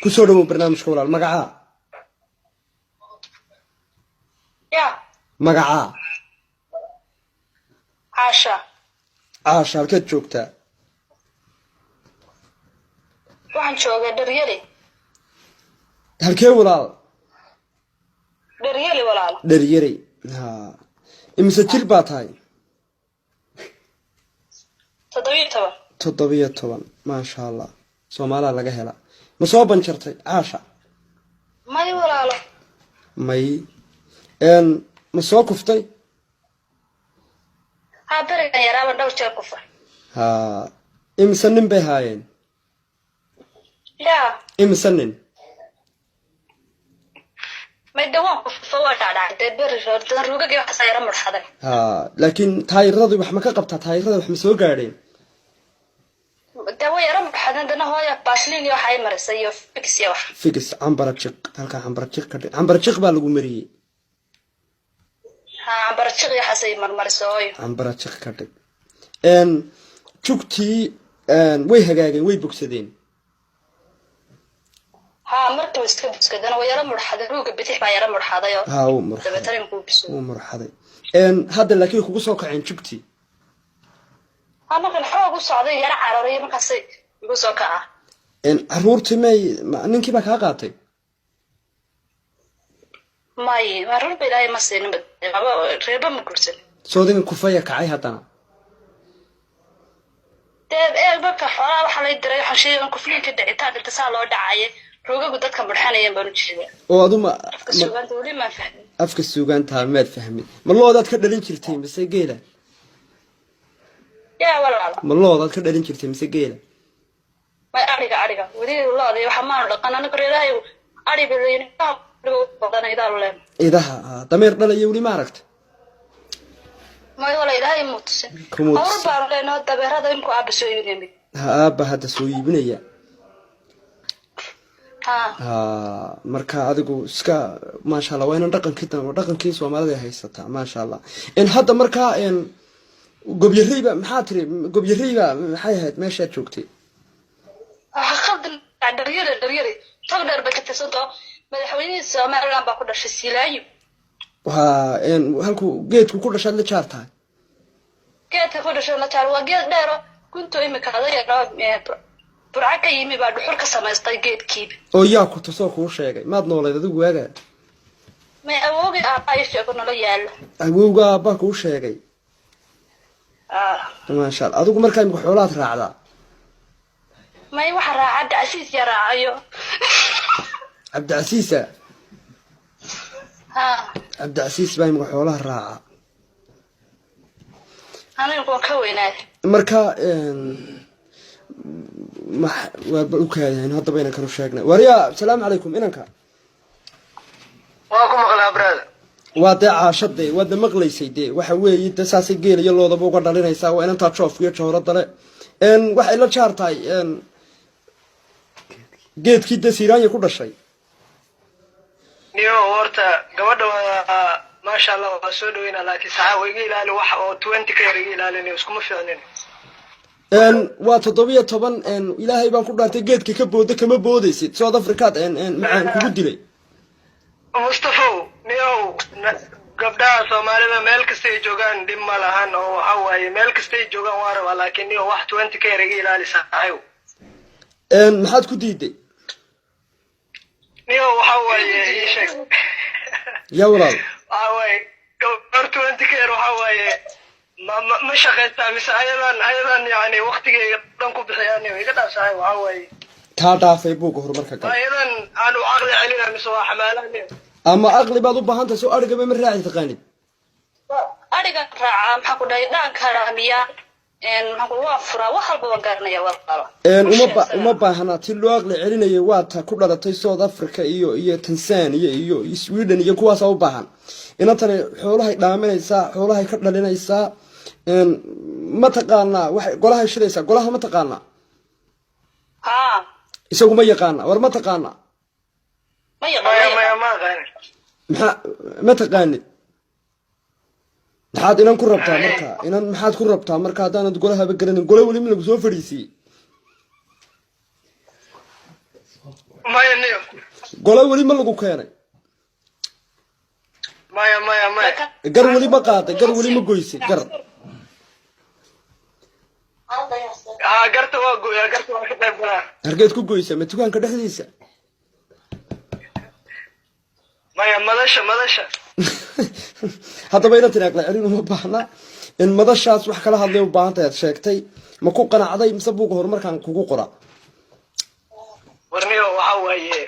kusoo dhawow barnaamijka walaal magacaa يا magacaa عاشا caasha halkeed joogtaa waxaan joogay Daryeli halkee walaal Daryeli walaal dharyarey ha imise jir baa tahay 17 maasha allah Soomaaliya laga helaa ma soo banjartay caasha may walaalo may ma soo kuftay ha barigan yaraaba dhowr jeer ku far ha imise nin bay haayeen ya imise nin may dawaan ku fawaa dhacday bari roortan ruugagii wax sayra mudxaday ha laakiin taayiradu wax ma ka qabtaa taayirada wax ma soo gaadheen dawa yara mudxadan dana hooya baasliin iyo waxay marisay iyo fix iyo wax fix ambarajiq halka ambarajiq ka dhig ambarajiq baa lagu mariyay ha ambarajiq iyo xasay marmarisooy ambarajiq ka dhig jugtii way hagaageen way bogsadeen ha markii iska buskadana way yara mudxaday ruuga bidix baa yara mudxaday oo ha uu murxaday dabatarin ku biso uu murxaday hadda laakiin kugu soo kaceen jugtii أنا في الحوض وصعدي يا عروري ما كسي يقول سكعة. caruurtii ninkii baa kaa qaatay ماي ما رول بلاي ما سين بد ما ريبة مقرسل. soodinga kufaya kacay haddana ده إيه بقى حوار وحلا يدري حشي أنكو فين كده إتاد اتصال أو دعاية روجا قدرت كم برحنا ينبرج كده. oo aduma كسوغان تقولي ما فهم. afka suugaantaa maad fahmin ma loodaad ka dhalin jirtay mise geela يا ولا ma loodaad ka dhalin jirtay mise geela ما أريكا ودي الله دي وحمان لقنا أنا كريلاي أريكا ذي لو بدنا يدار ولا idaha dameer dhalaya weli ma aragta ما ولا إذا يموت. كموت. أول بار لأنه الدبر هذا يمكن أبسوي ينمي. ha aabba hadda soo iibinaya ها. ha marka adigu iska maasha allah waa inaan dhaqankii Soomaalida ay haysataa maasha allah hadda marka gobyareyba maxaa tiri gobyareyba maxay ahayd meesha joogtay خالد دريري تقدر بكتسنتو مدحويني Soomaaliland baa ku dhashay Silaayo waa halku geedku ku dhashay la jaartaa geedka ku dhashay la jaar waa geed dheer kunto imika adayga burca ka yimi baa dhuxul ka samaystay geedkiiba oo yaa ku tasoo kuu sheegay maad nooleed adigu waaga ma awoogi ay sheego nolo yaalo awowga baa kuu sheegay maasha allah adigu markaa imika xoolaad raacdaa ma waxa raacada asiis yaraayo cabdicasiisa ha cabdicasiis baa imika xoolaha raaca anigu ka weynaad marka waa u kaayeen hadda bayna kanu sheegnay wariya salaam calaykum inanka waa ku maqlaa brada waa dee caashade waa de maqlaysay dee waxa weeye de saasay geelayo loodaba uga dhalinaysaa waa inantaa joof iyo jawrada le waxay la jaar tahay geedkii de siiraanya ku dhashay niyo horta gabadha waa maasha allah waa soo dhaweynaa laakiin saxa iga ilaali wax oo 20 ka yar iga ilaalinayo iskuma fiicnin waa 17 ilaahay baan ku dhaartay geedka ka booda kama boodaysid South Africa macaan kugu dilay Mustafa niyo gabdhaha Soomaalida meel kasta ay joogaan dhib ma lahan oo waxa waaye meel kasta ay joogaan waa raba laakiin niyo wax 20 ka yar iga ilaali saxayo maxaad ku diiday niyo waxa waaye sheeg ya walaal waxa waaye gabar 20 ka yar waxa waaye ما شقيت مس أيضا يعني وقتي دم كوب حياني ويقدر صحيح وعوي kaa dhaafay buuga horumarka gal أيضا أنا عقلي علينا مسوا حمالاني ama aqli baad u baahan tahay soo argaba ma raaci taqaanid ariga raaca maxaa ku dhahay dhaanka raamiya maxaa ku waa fura wax walba waan garanaya walaalo uma baahna ti loo aqli celinayay waa ta ku dhalatay South Africa iyo Tanzania iyo Sweden iyo kuwaas u baahan inantana xoolahay dhaaminaysaa xoolahay ka dhalinaysaa ma taqaana waxay golaha shiraysaa golaha ma taqaana ha isagu ma yaqaana war ma taqaana ma yaqaan ma taqaanid maxaad inan ku rabtaa marka inan maxaad ku rabtaa marka haddaanad golahaba garanin gole weli lagu soo fadhiisiyey maya niyo golo weli ma lagu keenay maya gar weli ma qaaday gar weli ma goysay gar garta waa gooyaa garta waa ka qayb galaa hargeed ku goysa ma dukaanka dhexdiisa maya madasha haddaba ina tiri aqla celin uma baahna in madashaas wax kala hadlay u baahan tahay aad sheegtay ma ku qanacday mise buuga horumarkaan kugu qora warniyo waxa waaye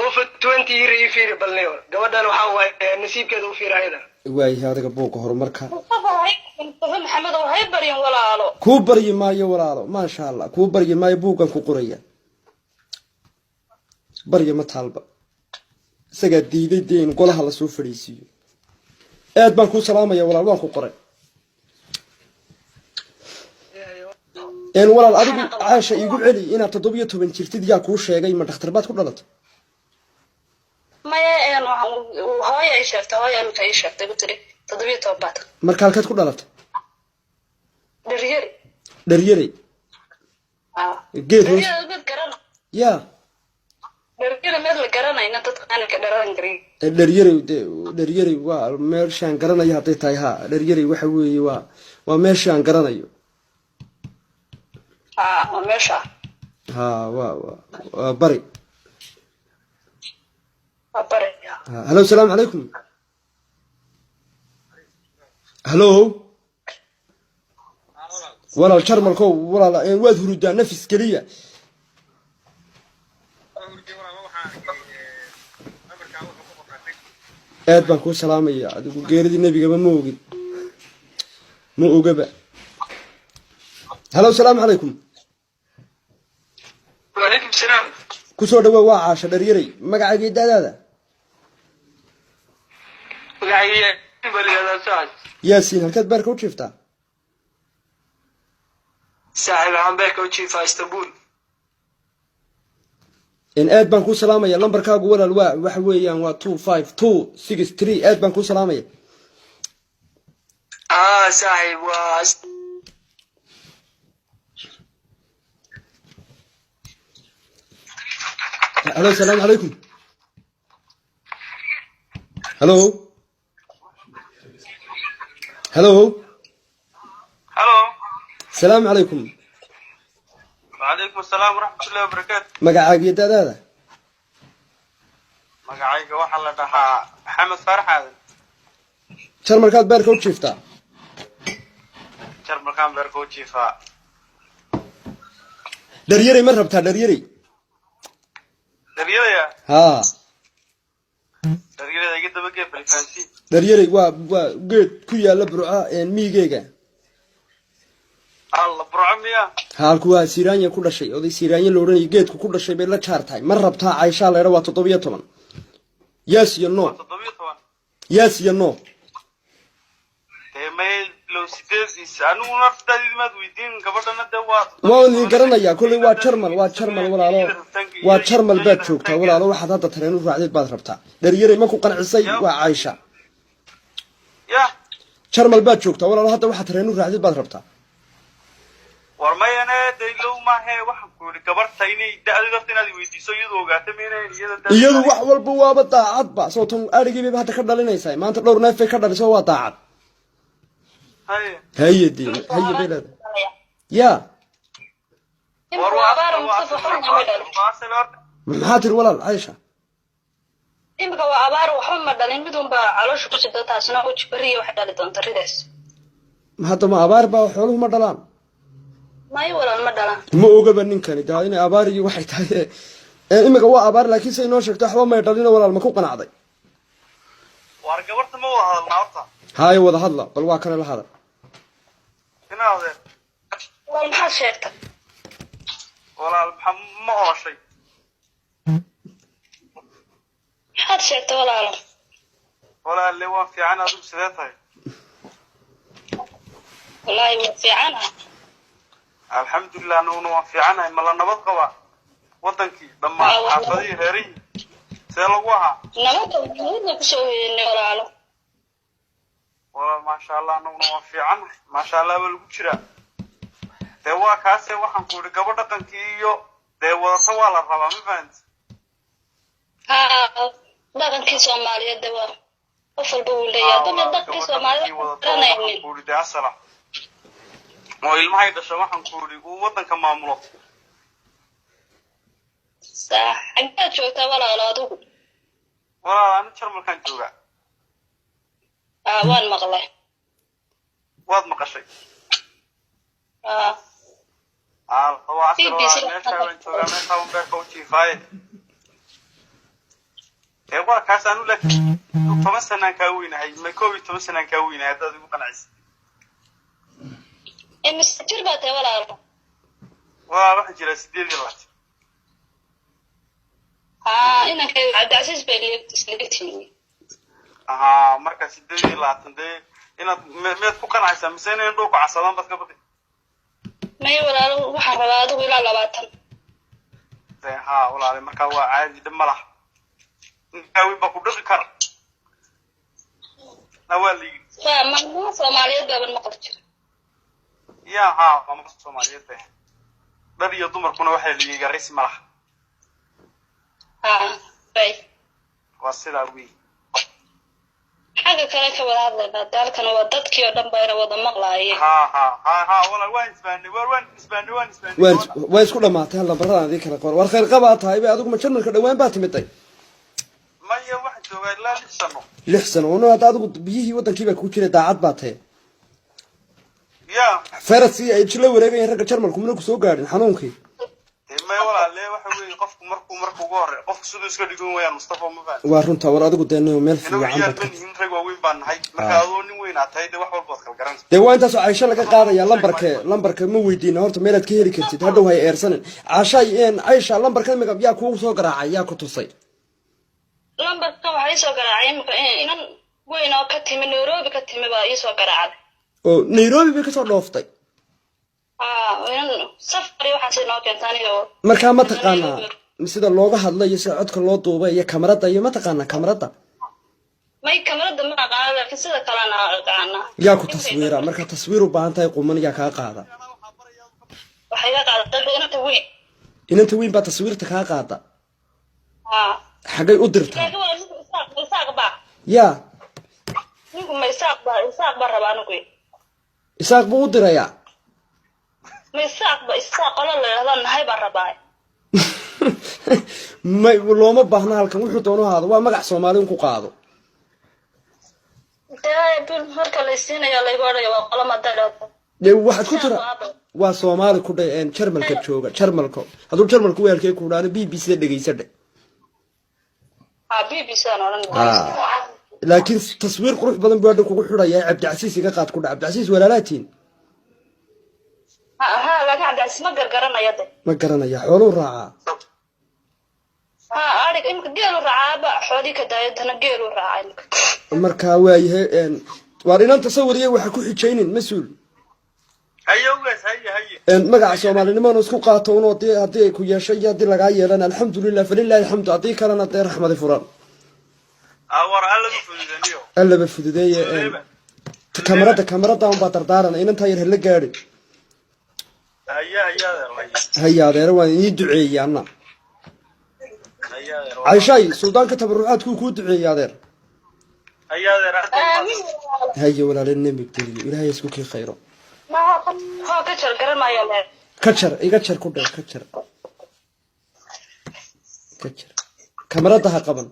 over 20 year ii fiiri balniyo gabadhan waxa waaye nasiibkeeda u fiirayda waayahay adiga buuga horumarka maxamed oo hay baryan walaalo kuu baryi maayo walaalo maasha allah kuu baryi maayo buugan ku qoraya barya ma taalba isagaa diiday dee in golaha lasoo fadhiisiiyo aad baan kuu salaamaya walaal waan ku qoray walaal adigu caasha iigu celi inaad 17 jirtid yaa kuu sheegay ma dhakhtar baad ku dhalatay maya hooyo ay sheegtay hooyo inta ay sheegtay gutiri 17 baad marka halkaad ku dhalatay dharyari geed hoos yaa dharyari meel la garanayna dadka aan ka dharan garin dharyari waa meeshaan garanayo hadday tahay ha dharyari waxa weeye waa meeshaan garanayo meesha waa bari bari hello السلام عليكم hello walaal jarmalko walaal waad hurudaa nafis kaliya aad baan ku salaamaya adigu geeridii nabigaba ma ogid ma ogaba hello السلام عليكم وعليكم السلام kusoo dhawaad waa caasha dharyari magacaaga daadaada yaasiin halkaad beerka u jiiftaa saaxiib waxaan beerka u jiifaa istanbul in aad baan ku salaamaya lambarkaagu walaal waa waxa weeyaan waa 25263 aad baan ku salaamaya saaxiib waa hello السلام عليكم hello السلام عليكم وعليكم السلام ورحمة الله وبركاته magacaaga daadaada magacayga waxaa la dhahaa maxamed faarax aadan jarmalkaad beerka u jiiftaa jarmalkaan beerka u jiifaa dharyari ma rabtaa dharyari dharyaraya haa dharyarada iga daba geeb balfaansi dharyari waa geed ku yaala burca miigeyga alla burco miya halku waa siiraanya ku dhashay oday siiraanya la odhanayay geedku ku dhashay bay la jaar tahay ma rabtaa cayshaa leedha waa 17 yes iyo no 17 yes iyo no may low sideedis anu naftaadii maad weydiin gabadhana de waa idin garanayaa kolley waa jarmal walaalo waa jarmal baad joogtaa walaalo waxaad hadda tareen u raacdeed baad rabtaa dharyari ma ku qancisay waa caysha ya jarmal baad joogtaa walaalo hadda waxaad tareen u raacdeed baad rabtaa war mayane de low maahe waxaan ku yidhi gabadhta inay da-da dafta inaad weydiiso iyadoo ogaata maynayn iyadu wax walba waaba daacadba sababtan adhigiibay hadda ka dhalinaysaa maanta dhowr neef bay ka dhaliso waa daacad هيا دي هيا بلاد يا محاتر ولا عايشة imika waa abaar waxba ma dhalin mid unba caloosha ku sida taasna u jibariyo wax dhali doonta ridaas hadda ma abaar baa xooluhu ma dhalaan may walaal ma dhalaan ma ogaba ninkani daa inay abaar iyo waxay tahay imika waa abaar laakiin say noo sheegto waxba ma dhalin walaal ma ku qanacday war gabarta ma wada hadalna horta haay wada hadla bal waa kana la hadal walaal maxaad sheegtay walaal ma ooshay maxaad sheegtay walaalo walaalle waa fiican adigu sidee tahay wallaahi waa fiicana alxamdulilah anuguna waan fiicanahay ma la nabad qabaa wadankii dhammaan xaafadihii reerihii see lagu ahaa nabadda kusoo hoyeynay walaalo walaal maasha allah anaguna waan fiicanahay maasha allah baa lagu jiraa dee waa kaase waxaan ku yidhi gabadh dhaqankii iyo dee wadata waa la rabaa ma fahanti ha dhaqankii Soomaaliyeed waa qof walba uu leeyahay dad dhaqankii Soomaaliyeed garanaynin kuuri dee asala oo ilmahay dhasho waxaan kuuri uu wadanka maamulo xaggeed joogtaa walaal adigu walaal aan Jarmalkaan joogaa waan maqlay waad maqashay waa asal meesha waan joogaa meesha waan beerka u jiifaaye waa kaas aanu laakiin 10 sanaan kaa weynahay ma 12 sanaan kaa weynahay haddaad igu qanacaysid imise jir baad tahay walaal waxaan jiraa 8 inanka Cabdicasiis bay leegtihiin marka 8 dee inaad meed ku qanacaysaa mise inay dhulku casadaan bad ka badi may walaal waxaan rabaa adigu ilaa 20 dee walaal marka waa caadi dhib ma laha ninkawi ba ku dhaqi kara nawali ma Soomaaliyeed baa maqal jira ya ma Soomaaliyeed dad iyo dumarkuna waxay leeyihiin garis ma laha bay waa sidaa weey xaga kale ka wada hadlayna dalkan waa dadkii oo dhan bayna wada maqlaayeen walaal waan isbaanay waa isku dhamaatay hal lambarada adii kala qor war khayr qaba tahay bay adigu ma Jarmalka dhawaan baa timiday maya waxaan joogaa ilaa 6 sano 6 sano oo hadda adigu biyihii wadankiiba ku jiray daacad baa tahay ya farasi ay jila wareegayeen ragga Jarmalku mana ku soo gaadhin xanuunkii may walaal waxa weey qofku markuu ugu hore qofku sidoo iska dhigan weeyaan Mustafa ma fahad waa runta war adigu deeno meel fiican bad in rag waaweyn baan nahay marka adoo nin weyn aad tahay wax walba kala garan de waa intaas Aisha laga qaadaya lambarka ma weydiina horta meelaad ka heli kartid hadhow hay eersanin Aisha lambarka miga yaa kugu soo garaacay yaa ku tusay lambarka waxay soo garaaceen inan weyn oo ka timi Nairobi ka timi baa ii soo garaacay oo Nairobi bay ka soo dhooftay safari waxa noo keentaniyo marka ma taqaana sida looga hadlayo sida codka loo duubay iyo kamarada iyo ma taqaana kamarada may kamarada ma aqaan laakiin sida kale aan aqaana yaa ku taswiira marka taswiir u baahan tahay quman yaa ka qaada waxay ka qaadada inanta weyn baa taswiirta ka qaada xagay u dirtaa ya nigu ma isaaq ba rabaan ku isaaq buu u dirayaa isaaq qolo leeyahay nahay ba rabaa may looma baahna halkan wuxuu doono haado waa magac Soomaali ku qaado marka la siinayo la ibaarayo waa qolo madalad waxaad ku tira waa Soomaali ku dhay Jarmalka jooga Jarmalka haduu Jarmalku weelkay ku dhaana BBC dhageysade BBC oran laakiin taswiir qurux badan buu kugu xidhaya Cabdicasiis iga qaad ku dhac Cabdicasiis walaalaatiin laakiin Cabdicasiis ma gargaranayo ma garanaya xoolo raaca ariga imka geelu raacaba xooli ka daayadana geelu raacay marka waayahay war inaan tasawiriyo waxa ku xijeynin mas'uul magaca Soomaalinimo isku qaato oo hadii ku yeeshay hadii laga yeelan alxamdulillah falillahi alhamdu hadii kalena deer raxmad furan awar alla bafududeeye kamarada aan baa dardaaran inanta yar hela gaari هيا هذا روان يدعي أنا عايشاي سلطان كتب الروحات كود دعي يا ذير هيا ولا للنبي بتلي ولا يسكوك خيره ما هو كشر قرن ما يلا كشر كشر كده كشر كاميرا ده قبل